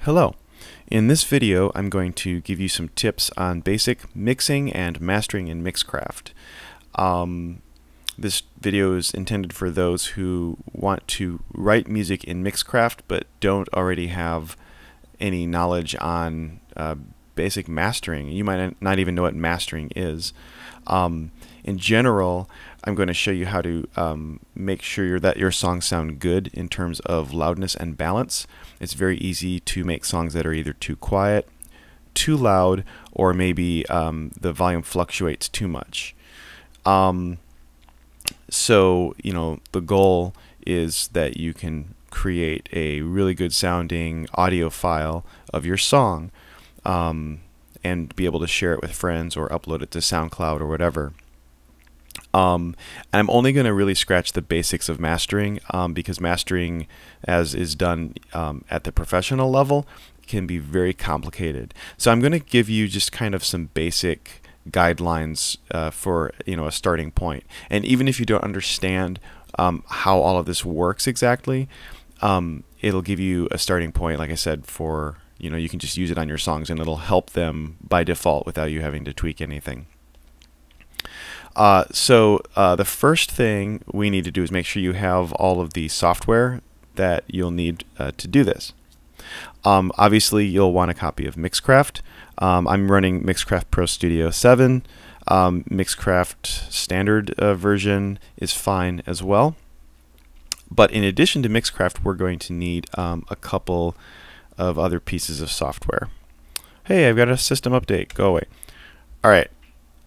Hello. In this video, I'm going to give you some tips on basic mixing and mastering in Mixcraft. This video is intended for those who want to write music in Mixcraft but don't already have any knowledge on basic mastering. You might not even know what mastering is. In general, I'm going to show you how to make sure that your songs sound good in terms of loudness and balance. It's very easy to make songs that are either too quiet, too loud, or maybe the volume fluctuates too much. So, the goal is that you can create a really good sounding audio file of your song and be able to share it with friends or upload it to SoundCloud or whatever. And I'm only going to really scratch the basics of mastering because mastering, as is done at the professional level, can be very complicated. So I'm going to give you just kind of some basic guidelines for a starting point. And even if you don't understand how all of this works exactly, it'll give you a starting point, like I said, for you can just use it on your songs and it'll help them by default without you having to tweak anything. So the first thing we need to do is make sure you have all of the software that you'll need to do this. Obviously, you'll want a copy of Mixcraft. I'm running Mixcraft Pro Studio 7. Mixcraft standard version is fine as well. But in addition to Mixcraft, we're going to need a couple of other pieces of software. Hey, I've got a system update. Go away. All right.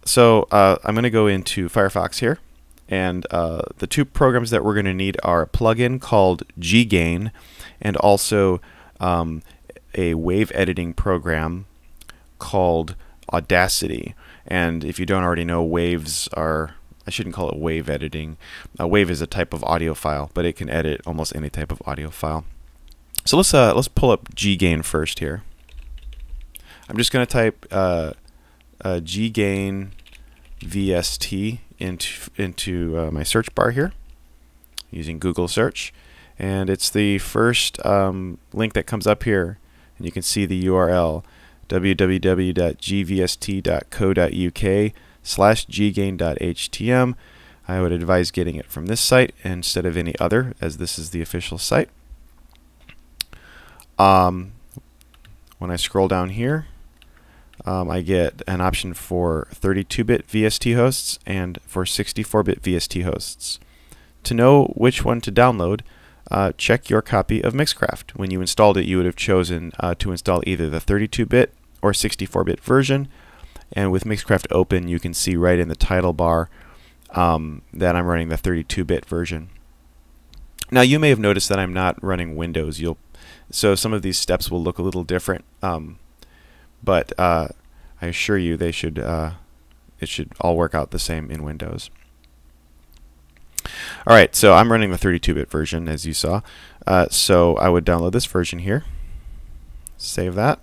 So I'm going to go into Firefox here, and the two programs that we're going to need are a plugin called Ggain and also a wave editing program called Audacity. And if you don't already know, waves are, I shouldn't call it wave editing. A wave is a type of audio file, but it can edit almost any type of audio file. So let's pull up Ggain first here. I'm just going to type Ggain VST into my search bar here using Google search, and it's the first link that comes up here, and you can see the URL www.gvst.co.uk/ggain.htm. I would advise getting it from this site instead of any other, as this is the official site. When I scroll down here, I get an option for 32-bit VST hosts and for 64-bit VST hosts. To know which one to download, check your copy of Mixcraft. When you installed it, you would have chosen to install either the 32-bit or 64-bit version. And with Mixcraft open, you can see right in the title bar that I'm running the 32-bit version. Now, you may have noticed that I'm not running Windows. So some of these steps will look a little different. But I assure you it should all work out the same in Windows. Alright, so I'm running the 32-bit version, as you saw. So I would download this version here. Save that.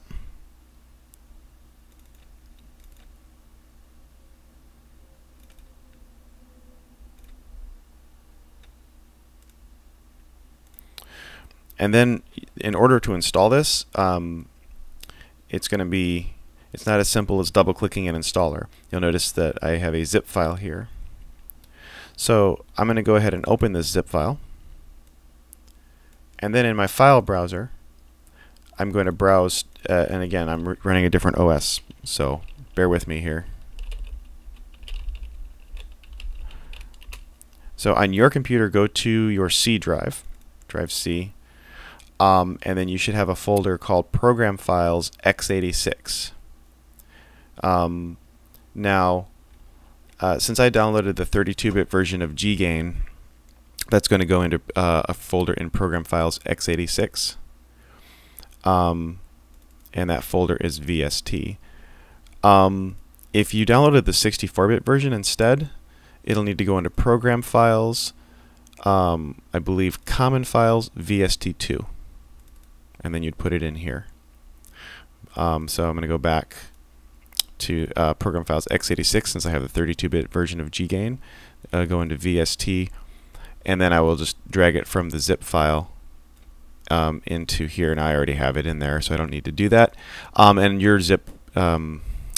And then in order to install this, it's not as simple as double-clicking an installer. You'll notice that I have a zip file here. So I'm going to go ahead and open this zip file. And then in my file browser, I'm going to browse, and again, I'm running a different OS, so bear with me here. So on your computer, go to your C drive, drive C, and then you should have a folder called Program Files x86. Now, since I downloaded the 32-bit version of Ggain, that's going to go into a folder in Program Files x86, and that folder is VST. If you downloaded the 64-bit version instead, it'll need to go into Program Files, I believe Common Files VST2, and then you'd put it in here. So I'm going to go back to Program Files x86 since I have the 32-bit version of Ggain, go into VST, and then I will just drag it from the zip file into here, and I already have it in there, so I don't need to do that. And your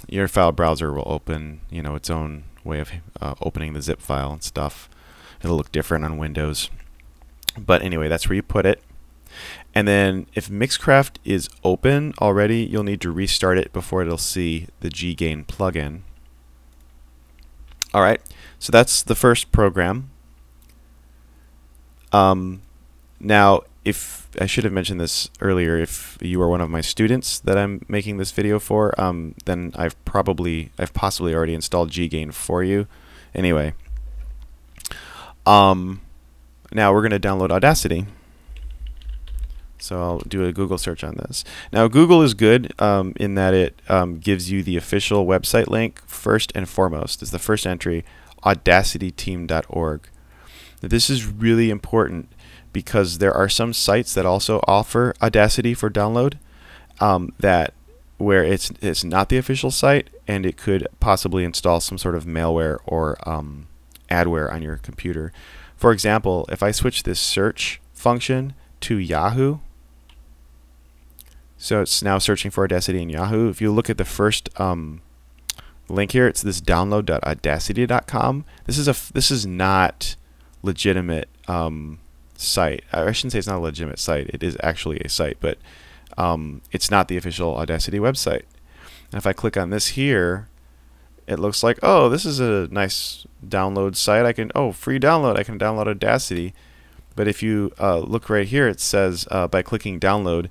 your file browser will open, its own way of opening the zip file and stuff. It'll look different on Windows. But anyway, that's where you put it. And then if Mixcraft is open already, you'll need to restart it before it'll see the G-Gain plugin. Alright, so that's the first program. Now, if I should have mentioned this earlier, if you are one of my students that I'm making this video for, then I've possibly already installed G-Gain for you. Anyway, now we're going to download Audacity. So I'll do a Google search on this. Now Google is good in that it gives you the official website link first and foremost. Is the first entry, audacityteam.org. This is really important because there are some sites that also offer Audacity for download where it's not the official site, and it could possibly install some sort of malware or adware on your computer. For example, if I switch this search function to Yahoo, so it's now searching for Audacity in Yahoo. If you look at the first link here, it's this download.audacity.com. This is not legitimate site. I shouldn't say it's not a legitimate site. It is actually a site, but it's not the official Audacity website. And if I click on this here, it looks like, oh, this is a nice download site. Free download. I can download Audacity. But if you look right here, it says by clicking download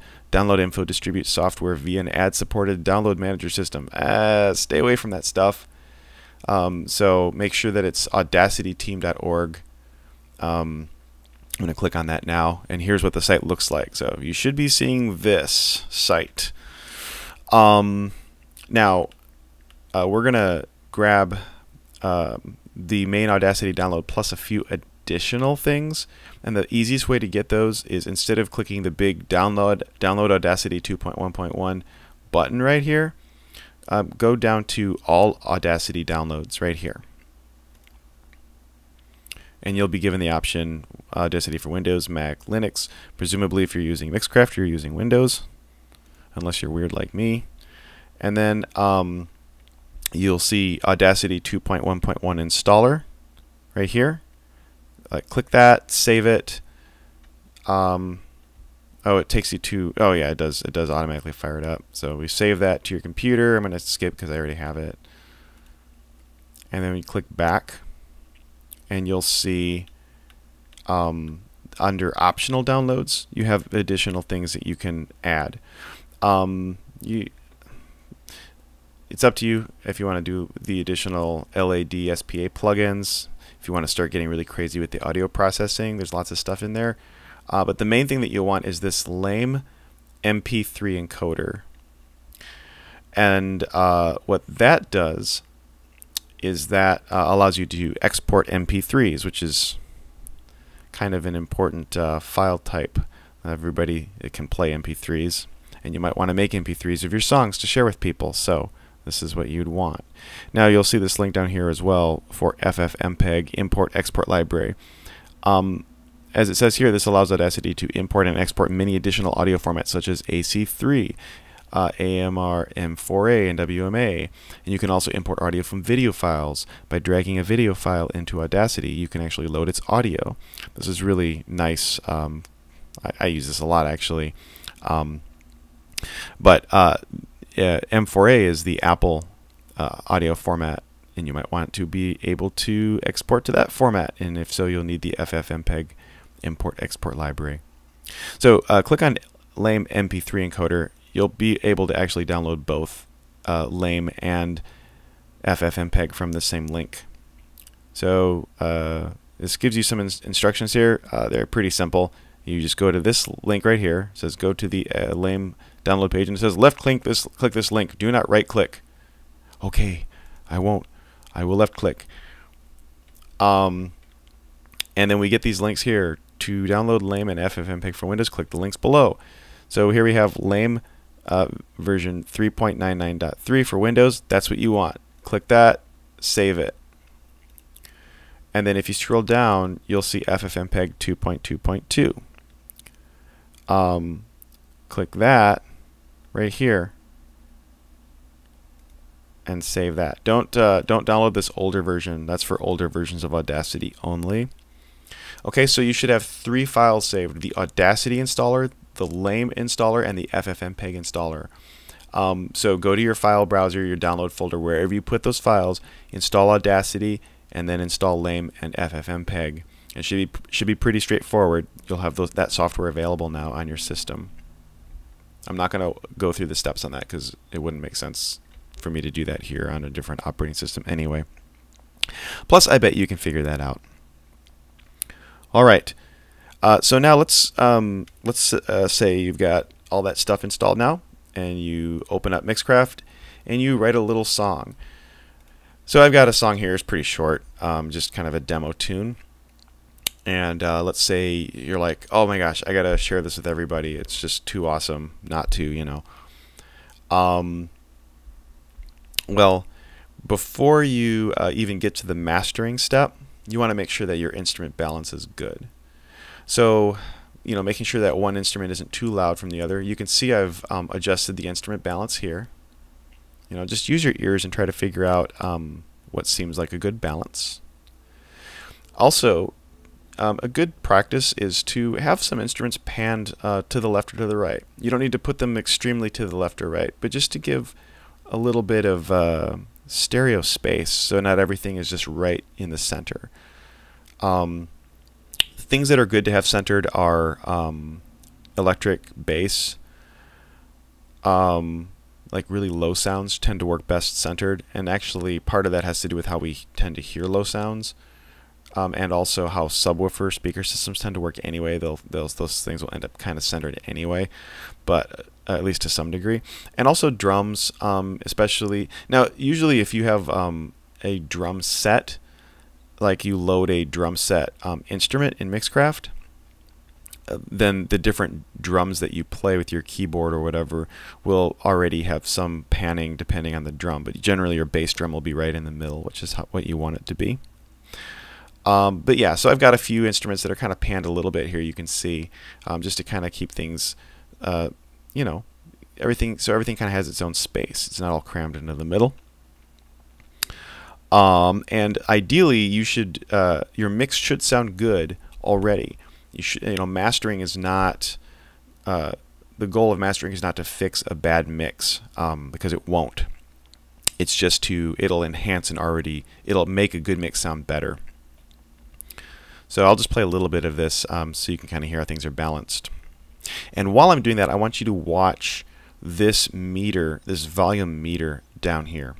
info distributes software via an ad-supported download manager system. Stay away from that stuff. So make sure that it's audacityteam.org. I'm going to click on that now, and here's what the site looks like. So you should be seeing this site. Now, we're going to grab the main Audacity download plus a few additional things, and the easiest way to get those is, instead of clicking the big download Audacity 2.1.1 button right here, go down to all Audacity downloads right here, and you'll be given the option Audacity for Windows, Mac, Linux. Presumably if you're using Mixcraft, you're using Windows, unless you're weird like me. And then you'll see Audacity 2.1.1 installer right here. Click that, save it. Oh, it takes you to, oh yeah, it does automatically fire it up. So we save that to your computer. I'm going to skip because I already have it. And then we click back, and you'll see under optional downloads, you have additional things that you can add. It's up to you if you want to do the additional LAD SPA plugins. If you want to start getting really crazy with the audio processing, there's lots of stuff in there. But the main thing that you'll want is this lame MP3 encoder. And what that does is that allows you to export MP3s, which is kind of an important file type. Everybody can play MP3s, and you might want to make MP3s of your songs to share with people. So this is what you'd want. Now you'll see this link down here as well for FFmpeg import export library. As it says here, this allows Audacity to import and export many additional audio formats such as AC3, AMR, M4A, and WMA. And you can also import audio from video files. By dragging a video file into Audacity, you can actually load its audio. This is really nice. I use this a lot, actually. But M4A is the Apple audio format, and you might want to be able to export to that format. And if so, you'll need the FFmpeg import export library. So click on lame MP3 encoder. You'll be able to actually download both lame and FFmpeg from the same link. So this gives you some instructions here. They're pretty simple. You just go to this link right here. It says go to the lame download page, and it says left click this link. Do not right click. Okay, I won't. I will left click. And then we get these links here. To download lame and FFmpeg for Windows, click the links below. So here we have lame version 3.99.3 for Windows. That's what you want. Click that, save it. And then if you scroll down, you'll see FFmpeg 2.2.2. click that right here and save that. Don't download this older version. That's for older versions of Audacity only. Okay, so you should have 3 files saved: the Audacity installer, the Lame installer, and the FFmpeg installer. So go to your file browser, your download folder, wherever you put those files, install Audacity, and then install Lame and FFmpeg. It should be pretty straightforward. You'll have that software available now on your system. I'm not going to go through the steps on that because it wouldn't make sense for me to do that here on a different operating system anyway. Plus, I bet you can figure that out. All right. So now let's say you've got all that stuff installed now, and you open up Mixcraft and you write a little song. So I've got a song here. It's pretty short, just kind of a demo tune. And let's say you're like, oh my gosh, I gotta share this with everybody. It's just too awesome not to, you know. Well, before you even get to the mastering step, you want to make sure that your instrument balance is good. So, you know, making sure that one instrument isn't too loud from the other. You can see I've adjusted the instrument balance here. You know, just use your ears and try to figure out what seems like a good balance. Also, a good practice is to have some instruments panned to the left or to the right. You don't need to put them extremely to the left or right, but just to give a little bit of stereo space so not everything is just right in the center. Things that are good to have centered are electric bass. Like really low sounds tend to work best centered, and actually part of that has to do with how we tend to hear low sounds. And also how subwoofer speaker systems tend to work anyway. Those things will end up kind of centered anyway, but at least to some degree. And also drums, especially. Now, usually if you have a drum set, like you load a drum set instrument in Mixcraft, then the different drums that you play with your keyboard or whatever will already have some panning depending on the drum. But generally your bass drum will be right in the middle, which is what you want it to be. But yeah, so I've got a few instruments that are kind of panned a little bit here, you can see, just to kind of keep things, you know, everything kind of has its own space. It's not all crammed into the middle. And ideally, you should, your mix should sound good already. You should, you know, mastering is not, the goal of mastering is not to fix a bad mix, because it won't. It's just to, it'll enhance it'll make a good mix sound better. So I'll just play a little bit of this so you can kind of hear how things are balanced. And while I'm doing that, I want you to watch this meter, this volume meter down here.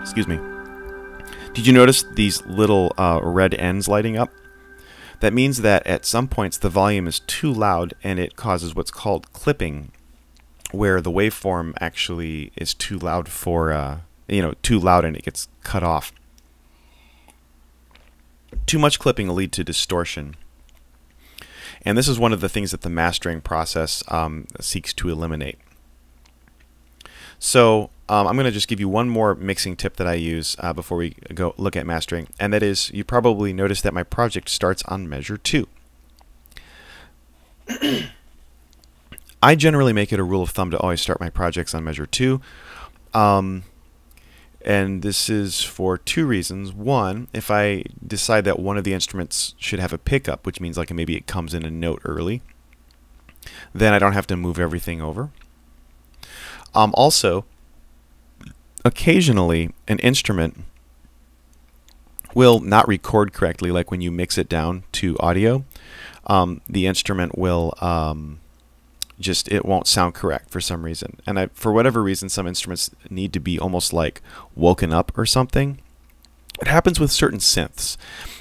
Excuse me. Did you notice these little red ends lighting up? That means that at some points the volume is too loud and it causes what's called clipping, where the waveform actually is too loud for, you know, too loud and it gets cut off. Too much clipping will lead to distortion. And this is one of the things that the mastering process seeks to eliminate. So I'm going to just give you one more mixing tip that I use before we go look at mastering, and that is, you probably noticed that my project starts on measure 2. I generally make it a rule of thumb to always start my projects on measure 2, and this is for 2 reasons. One, if I decide that one of the instruments should have a pickup, which means like maybe it comes in a note early, then I don't have to move everything over. Also, occasionally an instrument will not record correctly, like when you mix it down to audio. The instrument will it won't sound correct for some reason. And for whatever reason, some instruments need to be almost like woken up or something. It happens with certain synths.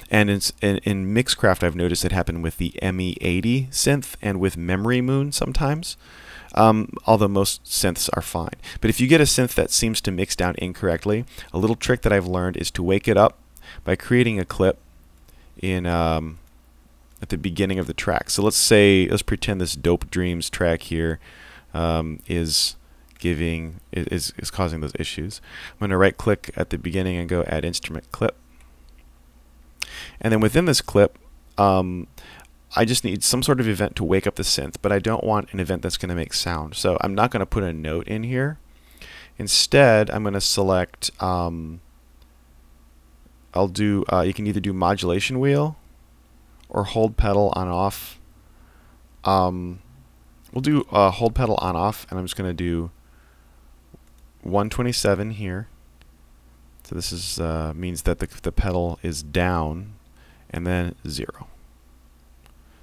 And in Mixcraft, I've noticed it happen with the ME80 synth and with Memory Moon sometimes. Although most synths are fine. But if you get a synth that seems to mix down incorrectly, a little trick that I've learned is to wake it up by creating a clip in at the beginning of the track. So let's pretend this Dope Dreams track here is causing those issues. I'm going to right click at the beginning and go add instrument clip. And then within this clip, I just need some sort of event to wake up the synth, but I don't want an event that's going to make sound. So I'm not going to put a note in here. Instead, I'm going to select, you can either do modulation wheel or hold pedal on off. We'll do hold pedal on off, and I'm just going to do 127 here. So this is means that the pedal is down, and then 0.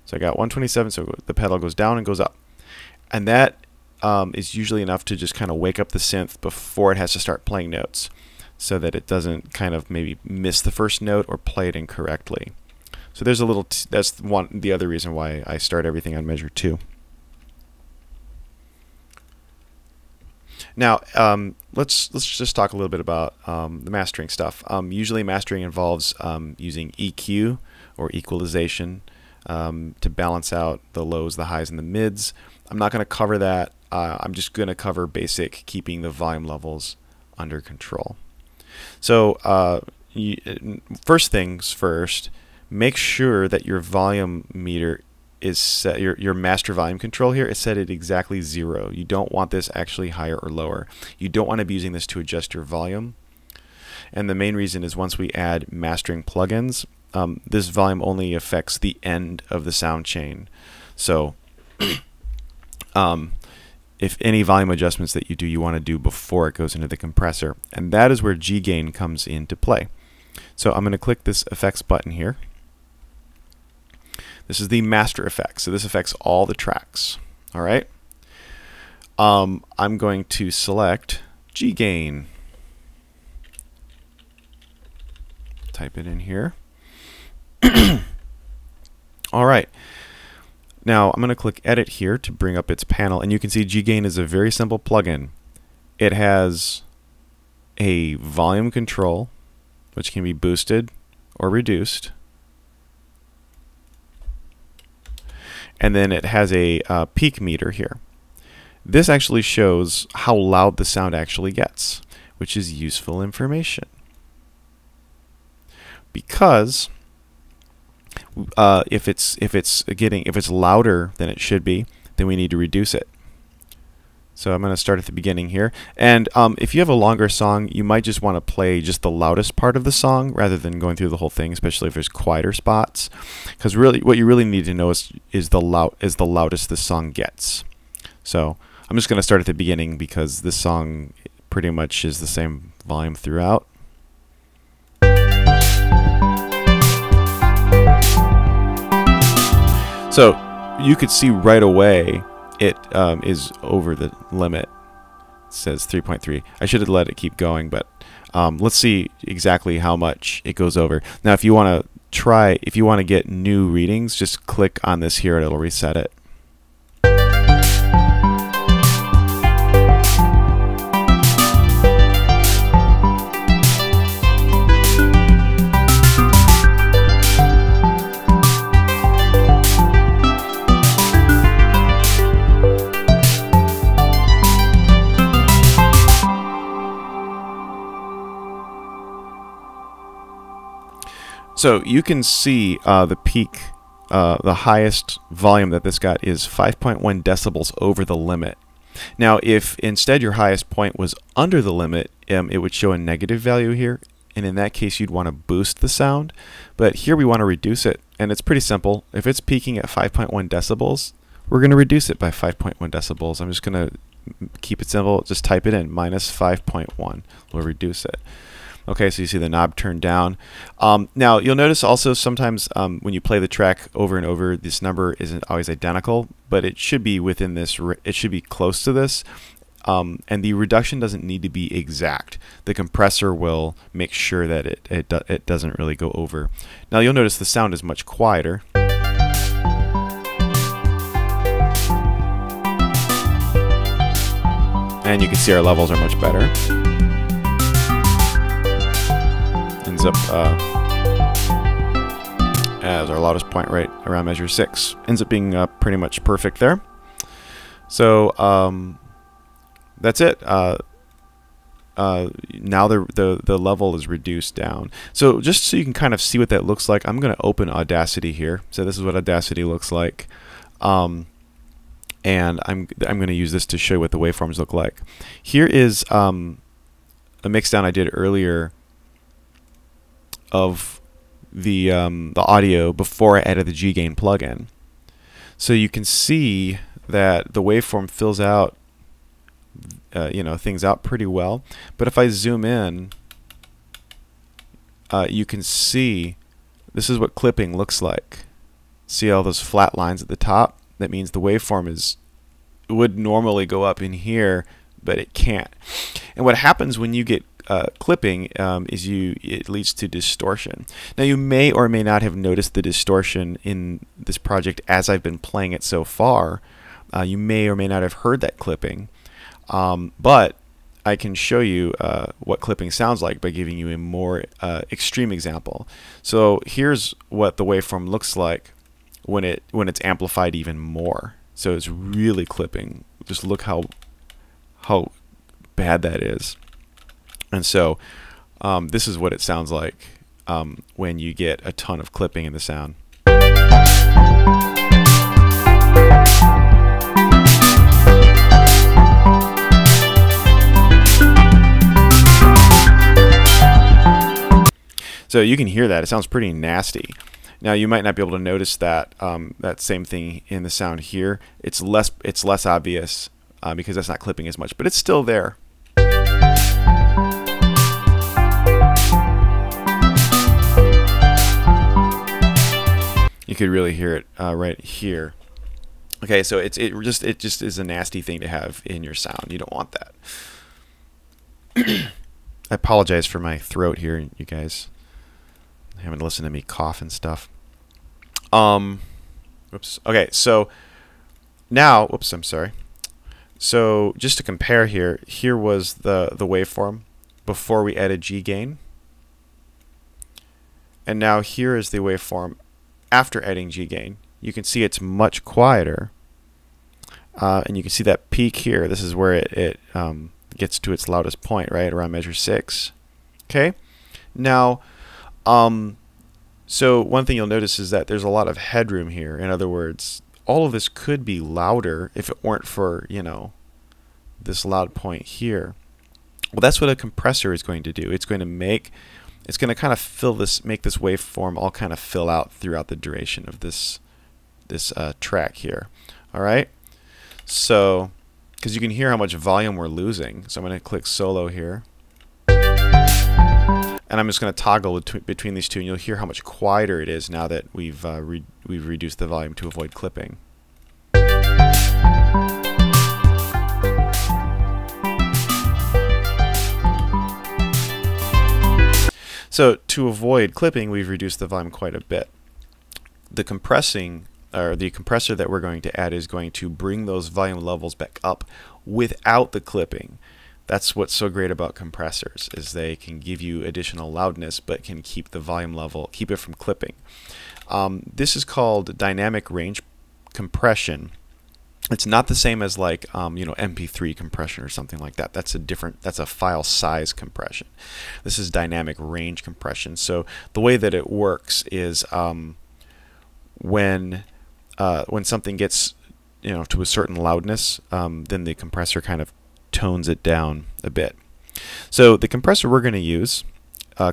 So I got 127, so the pedal goes down and goes up. And that is usually enough to just kind of wake up the synth before it has to start playing notes, so that it doesn't kind of maybe miss the first note or play it incorrectly. So there's a little, that's the other reason why I start everything on measure 2. Now, let's just talk a little bit about the mastering stuff. Usually mastering involves using EQ or equalization to balance out the lows, the highs, and the mids. I'm not going to cover that. I'm just going to cover basic keeping the volume levels under control. So first things first, make sure that your volume meter is set, your master volume control here is set at exactly 0. You don't want this actually higher or lower. You don't want to be using this to adjust your volume. And the main reason is once we add mastering plugins, this volume only affects the end of the sound chain. So if any volume adjustments that you do, you want to do before it goes into the compressor. And that is where G gain comes into play. So I'm going to click this effects button here. This is the master effect. So this affects all the tracks. All right. I'm going to select G gain. Type it in here. All right. Now I'm going to click edit here to bring up its panel, and you can see G gain is a very simple plugin. It has a volume control, which can be boosted or reduced. And then it has a peak meter here. This actually shows how loud the sound actually gets, which is useful information. Because if it's louder than it should be, then we need to reduce it. So I'm going to start at the beginning here. And if you have a longer song, you might just want to play just the loudest part of the song rather than going through the whole thing, especially if there's quieter spots. Because really, what you really need to know is the loudest the song gets. So I'm just going to start at the beginning because this song pretty much is the same volume throughout. So you could see right away it is over the limit. It says 3.3. I should have let it keep going, but let's see exactly how much it goes over. Now, if you want to get new readings, just click on this here and it'll reset it. So you can see the peak, the highest volume that this got is 5.1 decibels over the limit. Now, if instead your highest point was under the limit, it would show a negative value here, and in that case you'd want to boost the sound. But here we want to reduce it, and it's pretty simple. If it's peaking at 5.1 decibels, we're going to reduce it by 5.1 decibels. I'm just going to keep it simple. Just type it in, minus 5.1. We'll reduce it. Okay, so you see the knob turned down. Now, you'll notice also sometimes when you play the track over and over, this number isn't always identical, but it should be within this, it should be close to this. And the reduction doesn't need to be exact. The compressor will make sure that it doesn't really go over. Now, you'll notice the sound is much quieter. And you can see our levels are much better. Ends up at as our loudest point right around measure 6. Ends up being pretty much perfect there. So that's it. Now the level is reduced down. So just so you can kind of see what that looks like, I'm going to open Audacity here. So this is what Audacity looks like. And I'm going to use this to show you what the waveforms look like. Here is a mix down I did earlier of the audio before I added the G-Gain plugin. So you can see that the waveform fills out things out pretty well. But if I zoom in, you can see this is what clipping looks like. See all those flat lines at the top? That means the waveform would normally go up in here, but it can't. And what happens when you get clipping is it leads to distortion. Now you may or may not have noticed the distortion in this project as I've been playing it so far. You may or may not have heard that clipping, but I can show you what clipping sounds like by giving you a more extreme example. So here's what the waveform looks like when it's amplified even more. So it's really clipping. Just look how bad that is. And so this is what it sounds like when you get a ton of clipping in the sound. So you can hear that. It sounds pretty nasty. Now you might not be able to notice that that same thing in the sound here. It's less obvious because that's not clipping as much, but it's still there. You could really hear it right here. Okay, so it just is a nasty thing to have in your sound. You don't want that. I apologize for my throat here, you guys. Having to listen to me cough and stuff. Whoops. Okay, so now, whoops, I'm sorry. So just to compare here, here was the waveform before we added G-Gain. And now here is the waveform after adding G-Gain. You can see it's much quieter. And you can see that peak here. This is where it gets to its loudest point, right, around measure 6. Okay? Now, so one thing you'll notice is that there's a lot of headroom here. In other words, all of this could be louder if it weren't for, this loud point here. Well, that's what a compressor is going to do. It's going to kind of make this waveform all kind of fill out throughout the duration of this track here. All right. So, because you can hear how much volume we're losing. So I'm going to click solo here. And I'm just going to toggle between these two, and you'll hear how much quieter it is now that we've reduced the volume to avoid clipping. So to avoid clipping, we've reduced the volume quite a bit. The compressor that we're going to add is going to bring those volume levels back up without the clipping. That's what's so great about compressors, is they can give you additional loudness but can keep the volume level, keep it from clipping. This is called dynamic range compression. It's not the same as like MP3 compression or something like that. That's a file size compression. This is dynamic range compression. So the way that it works is when something gets to a certain loudness, then the compressor kind of tones it down a bit. So the compressor we're going to use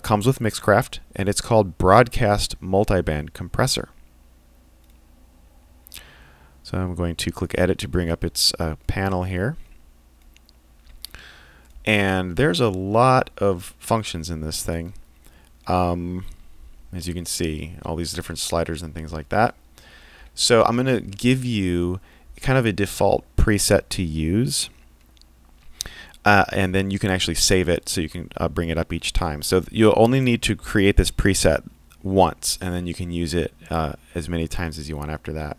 comes with Mixcraft, and it's called Broadcast Multiband Compressor. So I'm going to click Edit to bring up its panel here. And there's a lot of functions in this thing. As you can see, all these different sliders and things like that. So I'm going to give you kind of a default preset to use. And then you can actually save it so you can bring it up each time. So you'll only need to create this preset once, and then you can use it as many times as you want after that.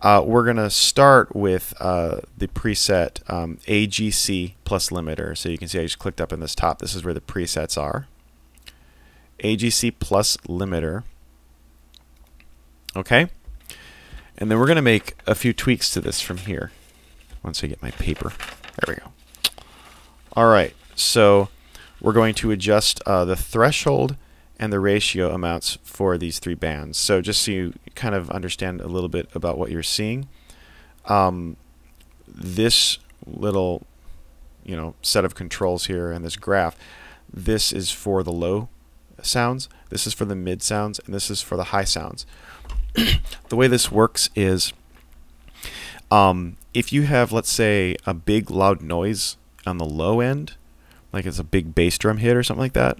We're going to start with the preset AGC plus limiter. So you can see I just clicked up in this top. This is where the presets are. AGC plus limiter. Okay? And then we're going to make a few tweaks to this from here. Once I get my paper. There we go. All right. So we're going to adjust the threshold and the ratio amounts for these three bands. So just so you kind of understand a little bit about what you're seeing, this little set of controls here and this graph, this is for the low sounds, this is for the mid sounds, and this is for the high sounds. The way this works is if you have, let's say, a big loud noise on the low end, like it's a big bass drum hit or something like that,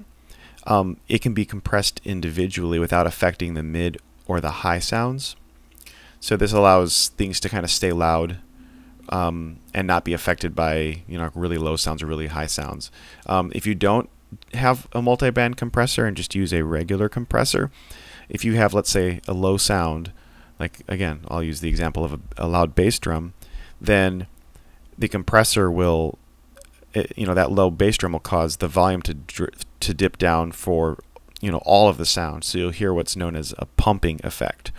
it can be compressed individually without affecting the mid or the high sounds. So this allows things to kind of stay loud and not be affected by really low sounds or really high sounds. If you don't have a multi-band compressor and just use a regular compressor, if you have, let's say, a low sound, like again, I'll use the example of a loud bass drum, then the compressor will, that low bass drum will cause the volume to dip down for all of the sound. So you'll hear what's known as a pumping effect.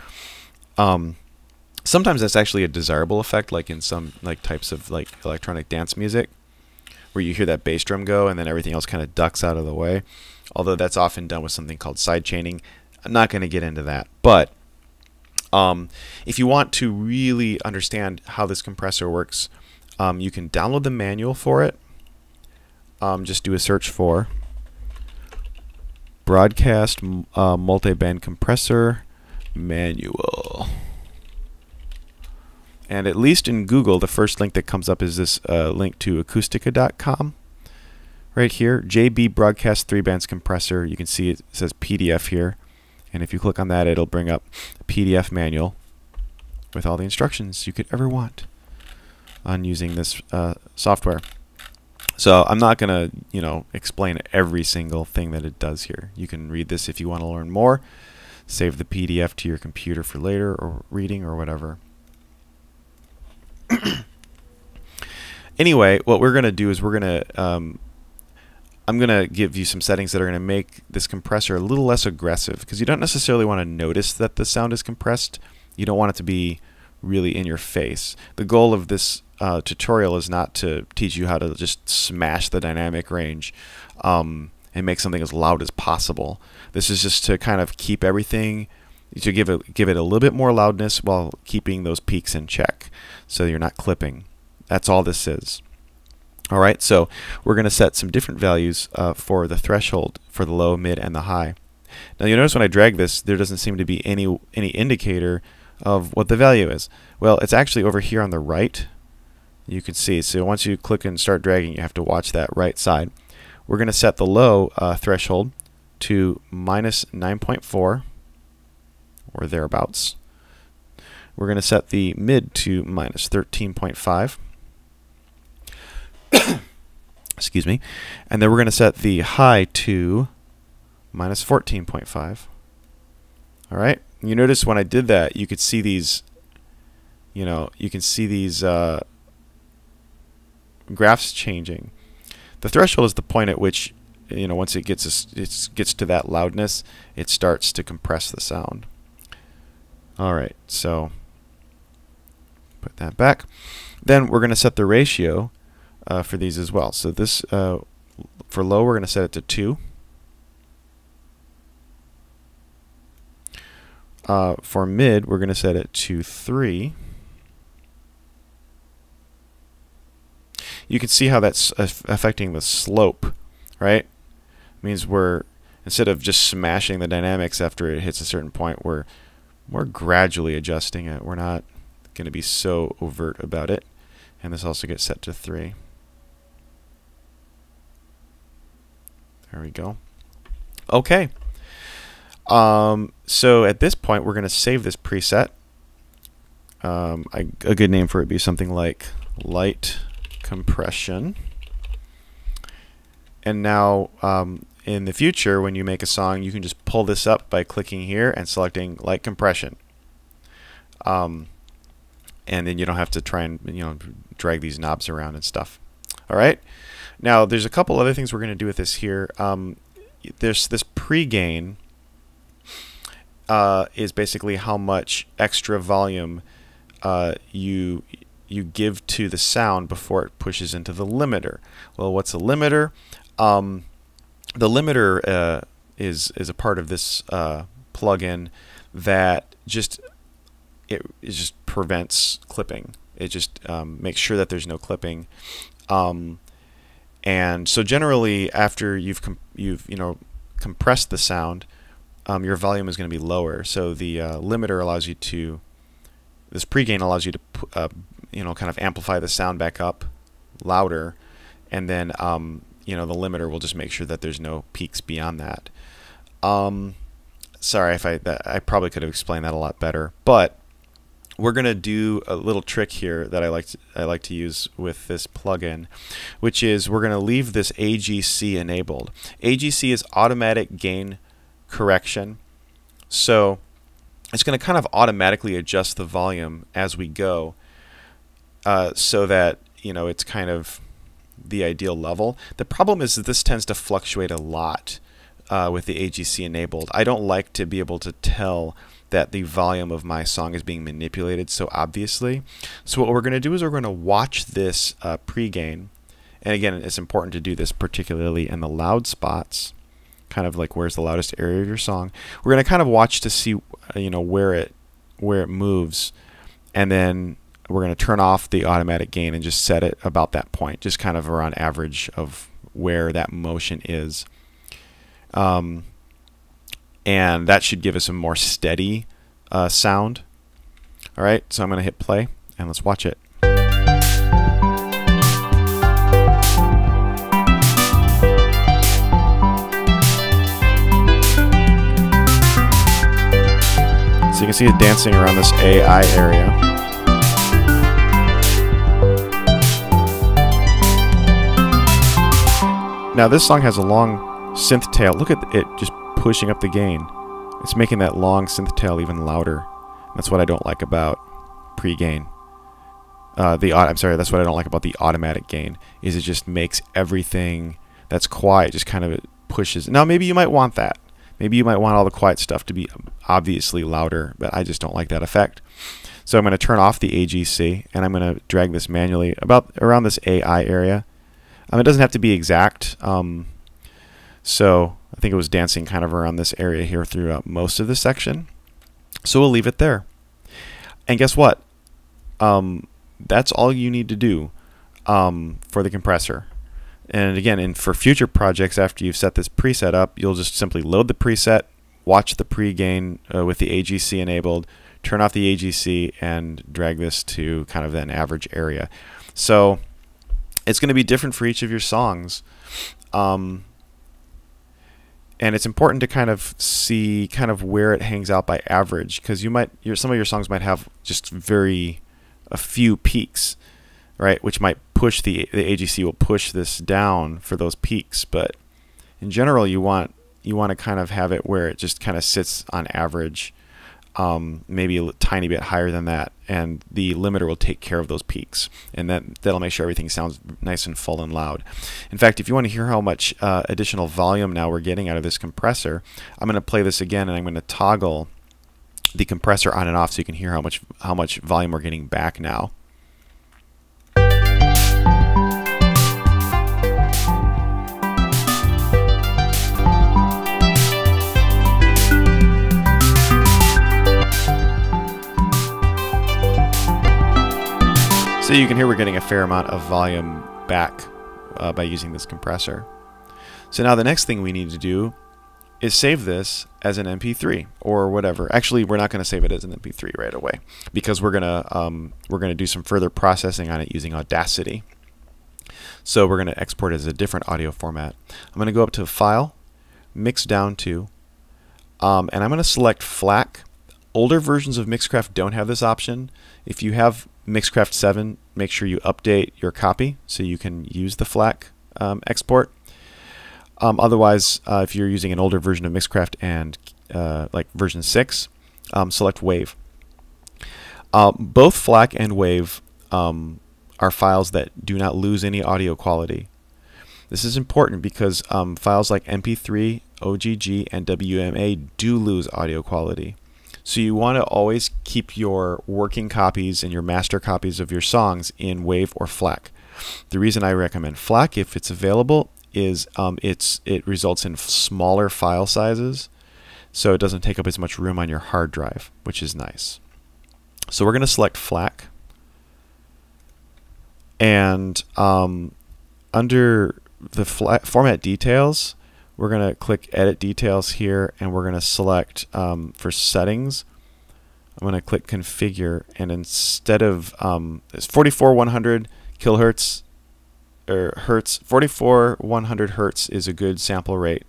Sometimes that's actually a desirable effect, like in some types of electronic dance music, where you hear that bass drum go and then everything else kind of ducks out of the way. Although that's often done with something called side chaining. I'm not going to get into that, but if you want to really understand how this compressor works, you can download the manual for it. Just do a search for Broadcast Multiband Compressor Manual. And at least in Google, the first link that comes up is this link to acoustica.com. Right here, JB Broadcast 3-bands compressor. You can see it says PDF here. And if you click on that, it'll bring up a PDF manual with all the instructions you could ever want on using this software. So I'm not going to, explain every single thing that it does here. You can read this if you want to learn more. Save the PDF to your computer for later or reading or whatever. Anyway, what we're going to do is we're going to I'm going to give you some settings that are going to make this compressor a little less aggressive, because you don't necessarily want to notice that the sound is compressed. You don't want it to be really in your face. The goal of this tutorial is not to teach you how to just smash the dynamic range and make something as loud as possible. This is just to kind of keep everything, to give it a little bit more loudness while keeping those peaks in check, so you're not clipping. That's all this is. All right, so we're going to set some different values for the threshold for the low, mid, and the high. Now you notice when I drag this, there doesn't seem to be any indicator of what the value is. Well, it's actually over here on the right. You can see. So once you click and start dragging, you have to watch that right side. We're going to set the low threshold to minus 9.4 or thereabouts. We're going to set the mid to minus 13.5. Excuse me. And then we're going to set the high to minus 14.5. All right. You notice when I did that, you could see these, you can see these graphs changing. The threshold is the point at which, once it gets to that loudness, it starts to compress the sound. All right. So put that back. Then we're going to set the ratio for these as well. So this, for low, we're going to set it to 2. For mid, we're going to set it to 3. You can see how that's affecting the slope, right? It means we're, instead of just smashing the dynamics after it hits a certain point, we're gradually adjusting it. We're not going to be so overt about it. And this also gets set to 3. There we go. Okay. So at this point, we're going to save this preset. A good name for it would be something like light compression. And now, in the future, when you make a song, you can just pull this up by clicking here and selecting light compression. And then you don't have to try and drag these knobs around and stuff. All right. Now, there's a couple other things we're going to do with this here. There's this pre-gain. is basically how much extra volume you give to the sound before it pushes into the limiter. Well, what's a limiter? The limiter is a part of this plugin that just prevents clipping. It just makes sure that there's no clipping. And so generally, after you've compressed the sound, your volume is going to be lower. So the limiter allows you to, this pregain allows you to kind of amplify the sound back up louder, and then the limiter will just make sure that there's no peaks beyond that. Sorry if I probably could have explained that a lot better, but we're going to do a little trick here that I like to use with this plugin, which is we're going to leave this AGC enabled. AGC is automatic gain correction, so it's going to kind of automatically adjust the volume as we go, so that it's kind of the ideal level. The problem is that this tends to fluctuate a lot with the AGC enabled. I don't like to be able to tell that the volume of my song is being manipulated so obviously. So what we're going to do is we're going to watch this pregain, and again, it's important to do this particularly in the loud spots, kind of like where's the loudest area of your song. We're going to kind of watch to see where it moves, and then we're going to turn off the automatic gain and just set it about that point, just kind of around average of where that motion is. And that should give us a more steady sound. All right, so I'm going to hit play and let's watch it. So you can see it dancing around this AI area. Now this song has a long synth tail. Look at it just pushing up the gain. It's making that long synth tail even louder. That's what I don't like about pre-gain. I'm sorry, that's what I don't like about the automatic gain, is it just makes everything that's quiet just kind of pushes. Now maybe you might want that. Maybe you might want all the quiet stuff to be obviously louder, but I just don't like that effect. So I'm going to turn off the AGC, and I'm going to drag this manually about around this AI area. It doesn't have to be exact. So I think it was dancing kind of around this area here throughout most of this section. So we'll leave it there. And guess what? That's all you need to do for the compressor. And again, for future projects, after you've set this preset up, you'll just simply load the preset, watch the pre-gain with the AGC enabled, turn off the AGC, and drag this to kind of an average area. So it's going to be different for each of your songs. And it's important to kind of see kind of where it hangs out by average, because some of your songs might have just a few peaks, right? Which might push the AGC will push this down for those peaks. But in general, you want to kind of have it where it just kind of sits on average, maybe a tiny bit higher than that, and the limiter will take care of those peaks, and that'll make sure everything sounds nice and full and loud. In fact, if you want to hear how much additional volume now we're getting out of this compressor, I'm going to play this again, and I'm going to toggle the compressor on and off so you can hear how much volume we're getting back now. So you can hear we're getting a fair amount of volume back by using this compressor. So now the next thing we need to do is save this as an MP3 or whatever. Actually, we're not going to save it as an MP3 right away, because we're gonna do some further processing on it using Audacity. So we're going to export it as a different audio format. I'm going to go up to File, Mix Down To, and I'm going to select FLAC. Older versions of Mixcraft don't have this option. If you have Mixcraft 7, make sure you update your copy so you can use the FLAC export. Otherwise, if you're using an older version of Mixcraft and like version 6, select WAVE. Both FLAC and WAVE are files that do not lose any audio quality. This is important because files like MP3, OGG, and WMA do lose audio quality. So you want to always keep your working copies and your master copies of your songs in WAV or FLAC. The reason I recommend FLAC, if it's available, is it results in smaller file sizes, so it doesn't take up as much room on your hard drive, which is nice. So we're going to select FLAC, and under the format details, we're going to click Edit Details here, and we're going to select for settings. I'm going to click Configure, and instead of it's 44100 kilohertz or hertz, 44100 hertz is a good sample rate.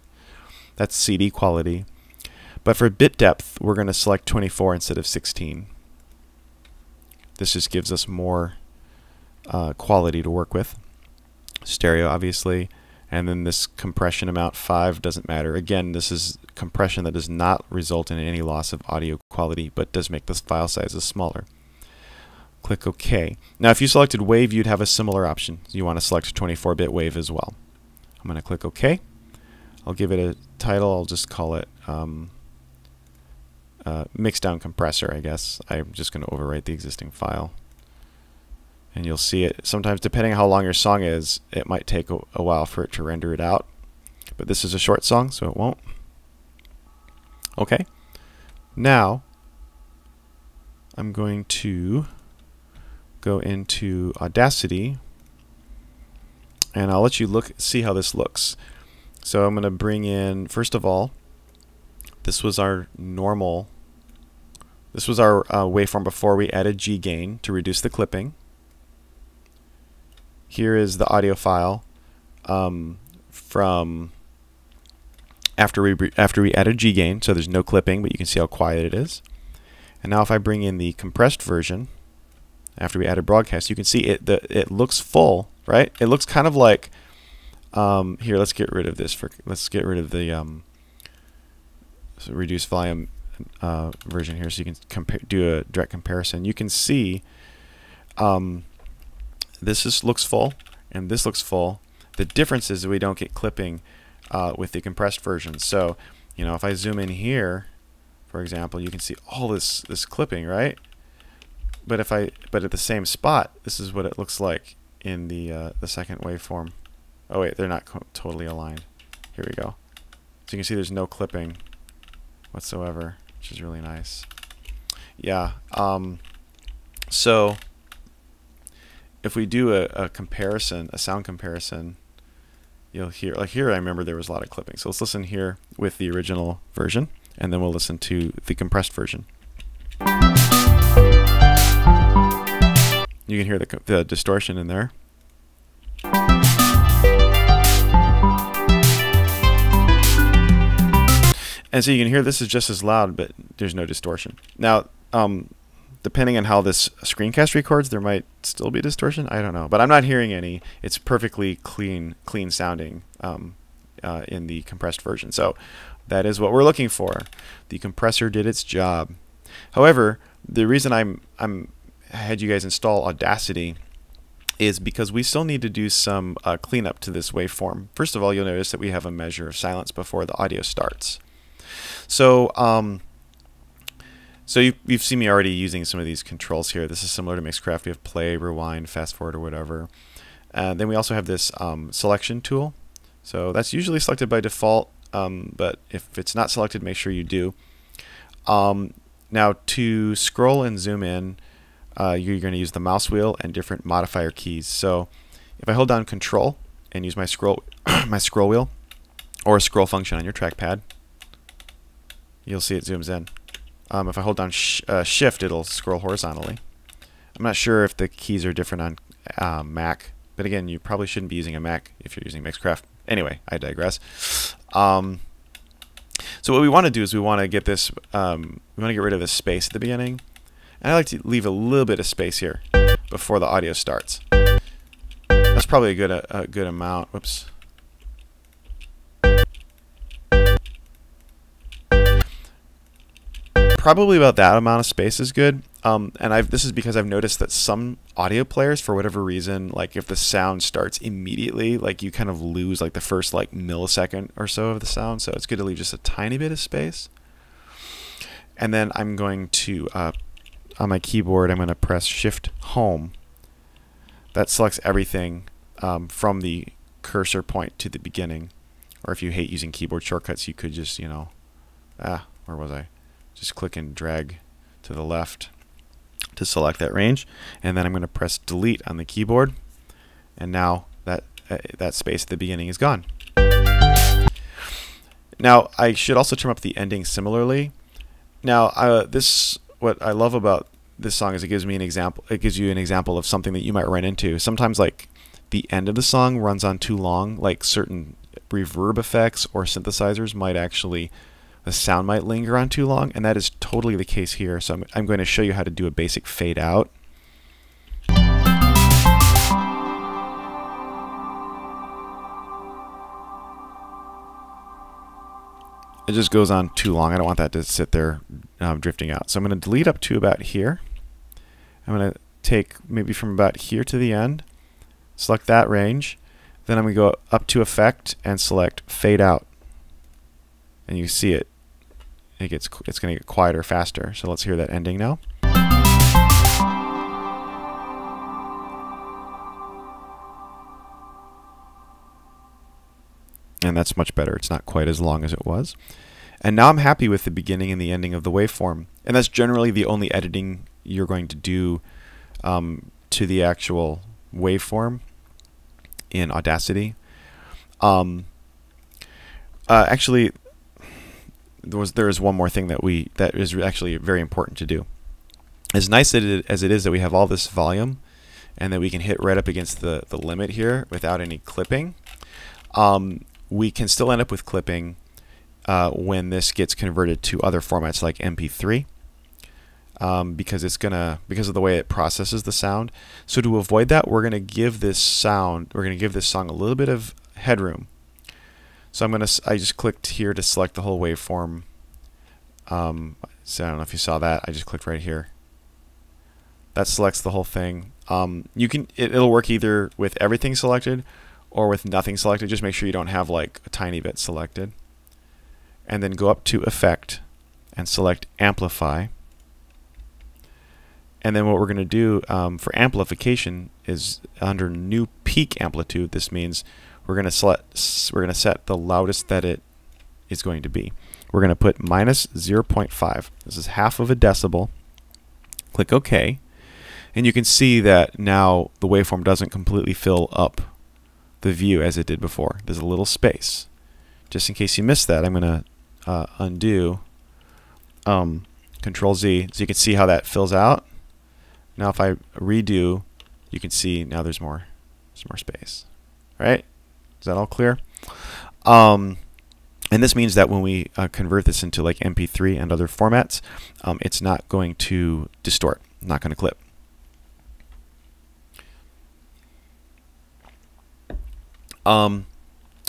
That's CD quality. But for bit depth, we're going to select 24 instead of 16. This just gives us more quality to work with. Stereo, obviously. And then this compression amount 5 doesn't matter. Again, this is compression that does not result in any loss of audio quality, but does make the file sizes smaller. Click OK. Now, if you selected WAV, you'd have a similar option. You want to select 24-bit WAV as well. I'm going to click OK. I'll give it a title. I'll just call it Mixdown Compressor, I guess. I'm just going to overwrite the existing file. And you'll see it. Sometimes, depending on how long your song is, it might take a while for it to render it out. But this is a short song, so it won't. Okay. Now, I'm going to go into Audacity, and I'll let you see how this looks. So I'm going to bring in, first of all, this was our waveform before we added G gain to reduce the clipping. Here is the audio file from after we added G gain, so there's no clipping, but you can see how quiet it is. And now if I bring in the compressed version after we added broadcast, you can see it looks full, right? It looks kind of like here. Let's get rid of this. Let's get rid of the reduced volume version here, so you can do a direct comparison. You can see. This looks full, and this looks full. The difference is that we don't get clipping with the compressed version. So, you know, if I zoom in here, for example, you can see all this clipping, right? But at the same spot, this is what it looks like in the second waveform. Oh wait, they're not totally aligned. Here we go. So you can see there's no clipping whatsoever, which is really nice. Yeah. So if we do a comparison, a sound comparison, you'll hear, like here I remember there was a lot of clipping. So let's listen here with the original version, and then we'll listen to the compressed version. You can hear the distortion in there. And so you can hear this is just as loud, but there's no distortion. Now, depending on how this screencast records, there might still be distortion. I don't know, but I'm not hearing any. It's perfectly clean sounding in the compressed version. So that is what we're looking for. The compressor did its job. However, the reason I had you guys install Audacity is because we still need to do some cleanup to this waveform. First of all, you'll notice that we have a measure of silence before the audio starts. So, you've seen me already using some of these controls here. This is similar to Mixcraft. We have play, rewind, fast forward, or whatever. Then we also have this selection tool. So that's usually selected by default, but if it's not selected, make sure you do. Now to scroll and zoom in, you're going to use the mouse wheel and different modifier keys. So if I hold down Control and use my scroll wheel or a scroll function on your trackpad, you'll see it zooms in. If I hold down Shift, it'll scroll horizontally. I'm not sure if the keys are different on Mac, but again, you probably shouldn't be using a Mac if you're using Mixcraft. Anyway, I digress. So what we want to do is we want to get this, we want to get rid of this space at the beginning. And I like to leave a little bit of space here before the audio starts. That's probably a good amount. Whoops. Probably about that amount of space is good. And this is because I've noticed that some audio players, for whatever reason, like if the sound starts immediately, like you kind of lose like the first like millisecond or so of the sound. So it's good to leave just a tiny bit of space. And then I'm going to, on my keyboard, I'm going to press Shift Home. That selects everything from the cursor point to the beginning. Or if you hate using keyboard shortcuts, you could just, where was I? Just click and drag to the left to select that range. And then I'm going to press Delete on the keyboard. And now that space at the beginning is gone. Now, I should also turn up the ending similarly. Now, what I love about this song is it gives me an example. It gives you an example of something that you might run into. Sometimes, like, the end of the song runs on too long, like certain reverb effects or synthesizers might actually, the sound might linger on too long, and that is totally the case here. So I'm going to show you how to do a basic fade out. It just goes on too long. I don't want that to sit there drifting out. So I'm going to delete up to about here. I'm going to take maybe from about here to the end, select that range. Then I'm going to go up to Effect and select Fade Out. And you see it. It's going to get quieter faster. So let's hear that ending now. And that's much better. It's not quite as long as it was. And now I'm happy with the beginning and the ending of the waveform. And that's generally the only editing you're going to do to the actual waveform in Audacity. Actually, there is one more thing that is actually very important to do. As nice as it is that we have all this volume and that we can hit right up against the limit here without any clipping, we can still end up with clipping when this gets converted to other formats like MP3, because of the way it processes the sound. So to avoid that, we're going to give this song a little bit of headroom. So I just clicked here to select the whole waveform. So I don't know if you saw that. I just clicked right here. That selects the whole thing. It'll work either with everything selected or with nothing selected. Just make sure you don't have like a tiny bit selected. And then go up to Effect and select Amplify. And then what we're going to do for amplification is under New Peak Amplitude. This means we're going to set the loudest that it is going to be. We're going to put -0.5. This is half of a decibel. Click OK. And you can see that now the waveform doesn't completely fill up the view as it did before. There's a little space. Just in case you missed that, I'm going to undo Control Z so you can see how that fills out. Now if I redo, you can see now there's more space. All right? Is that all clear? And this means that when we convert this into like MP3 and other formats, it's not going to distort, not going to clip.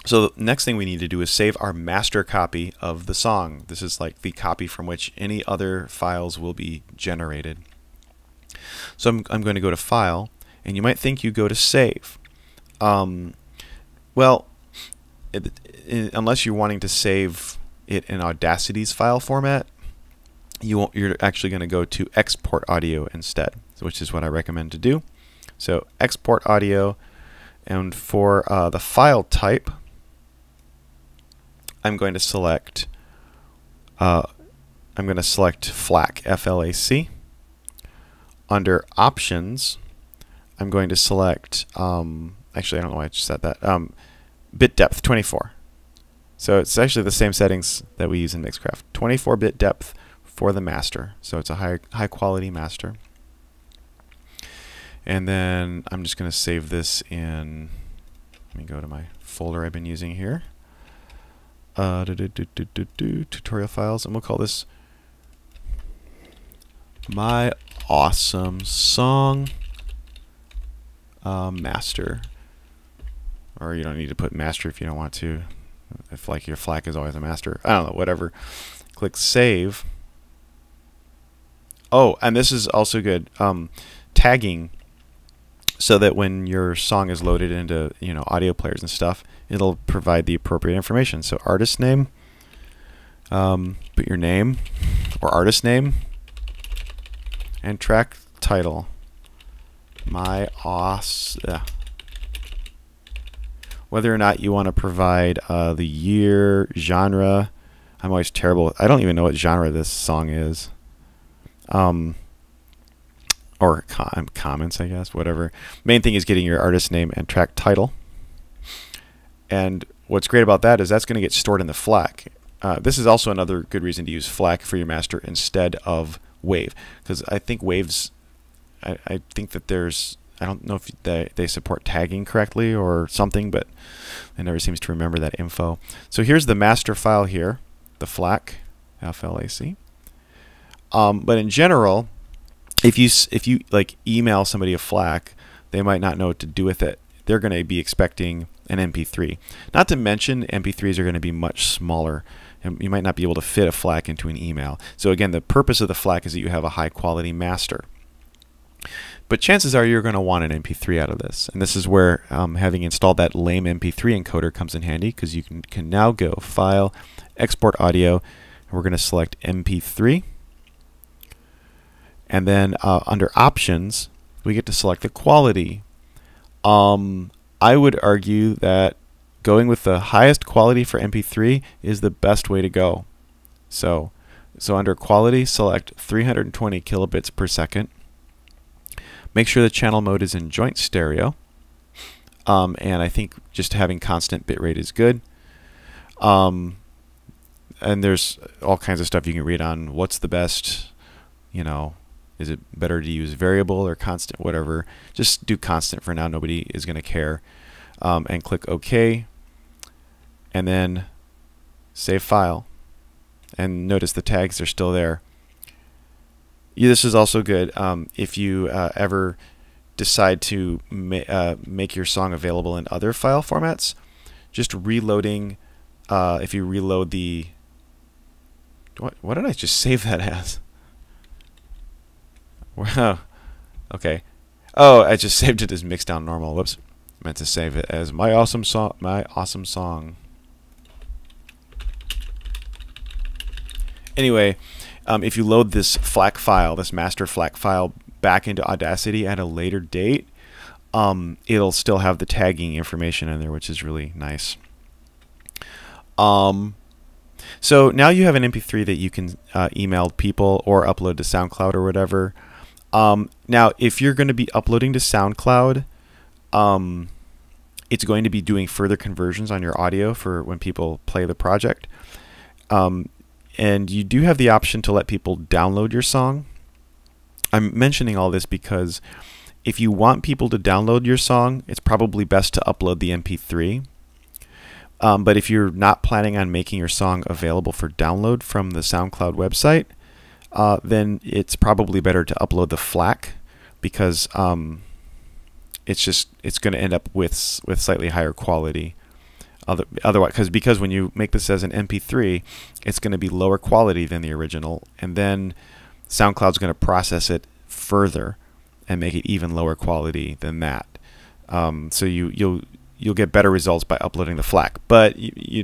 So the next thing we need to do is save our master copy of the song. This is like the copy from which any other files will be generated. So I'm going to go to File, and you might think you go to Save. Well, unless you're wanting to save it in Audacity's file format, you're actually going to go to Export Audio instead, which is what I recommend to do. So Export Audio, and for the file type, I'm going to select FLAC, F-L-A-C. Under Options, I'm going to select actually, I don't know why I just said that. Bit depth 24. So it's actually the same settings that we use in Mixcraft. 24 bit depth for the master. So it's a high quality master. And then I'm just going to save this in. Let me go to my folder I've been using here. Tutorial files, and we'll call this My Awesome Song Master. Or you don't need to put master if you don't want to. If like your FLAC is always a master. I don't know, whatever. Click Save. Oh, and this is also good. Tagging, so that when your song is loaded into audio players and stuff, it'll provide the appropriate information. So artist name, put your name or artist name and track title. Whether or not you want to provide the year, genre. I'm always terrible. I don't even know what genre this song is. Or comments, I guess, whatever. Main thing is getting your artist name and track title. And what's great about that is that's going to get stored in the flac. This is also another good reason to use flac for your master instead of wave, because I think waves, I think that there's, I don't know if they support tagging correctly or something, but it never seems to remember that info. So here's the master file here, the flac, F-L-A-C. But in general, if you like email somebody a flac, they might not know what to do with it. They're going to be expecting an MP3. Not to mention, MP3s are going to be much smaller, and you might not be able to fit a flac into an email. So again, the purpose of the flac is that you have a high quality master. But chances are you're going to want an MP3 out of this. And this is where having installed that lame MP3 encoder comes in handy, because you can now go File, Export Audio, and we're going to select MP3. And then under Options, we get to select the quality. I would argue that going with the highest quality for MP3 is the best way to go. So under Quality, select 320 kilobits per second. Make sure the channel mode is in joint stereo. And I think just having constant bitrate is good. And there's all kinds of stuff you can read on what's the best, you know, is it better to use variable or constant, whatever. Just do constant for now. Nobody is going to care. And click OK. And then save file. And notice the tags are still there. This is also good if you ever decide to make your song available in other file formats. Just reloading, if you reload the... What did I just save that as? Wow. Okay. Oh, I just saved it as Mixdown Normal. Whoops. I meant to save it as my awesome song. My awesome song. Anyway, if you load this flac file, this master flac file, back into Audacity at a later date, it'll still have the tagging information in there, which is really nice. So now you have an MP3 that you can email people or upload to SoundCloud or whatever. Now, if you're going to be uploading to SoundCloud, it's going to be doing further conversions on your audio for when people play the project. And you do have the option to let people download your song. I'm mentioning all this because if you want people to download your song, it's probably best to upload the MP3. But if you're not planning on making your song available for download from the SoundCloud website, then it's probably better to upload the flac, because it's going to end up with slightly higher quality. Otherwise, because when you make this as an MP3, it's going to be lower quality than the original, and then SoundCloud's going to process it further and make it even lower quality than that. So you'll get better results by uploading the flac, but you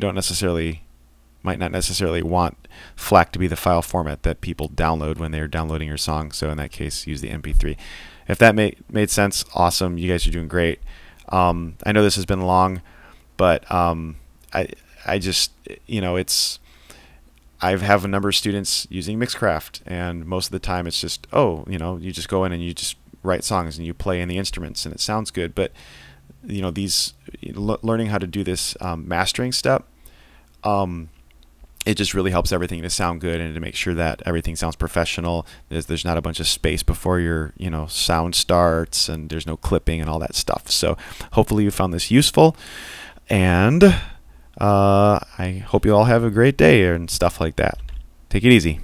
might not necessarily want flac to be the file format that people download when they're downloading your song. So in that case, use the MP3. If that made sense, awesome. You guys are doing great. I know this has been long, but I just, you know, I have a number of students using Mixcraft, and most of the time it's just, oh, you know, you just go in and you just write songs and you play in the instruments and it sounds good. But you know, learning how to do this mastering step, it just really helps everything to sound good and to make sure that everything sounds professional. There's not a bunch of space before your sound starts, and there's no clipping and all that stuff. So hopefully you found this useful, and I hope you all have a great day and stuff like that. Take it easy.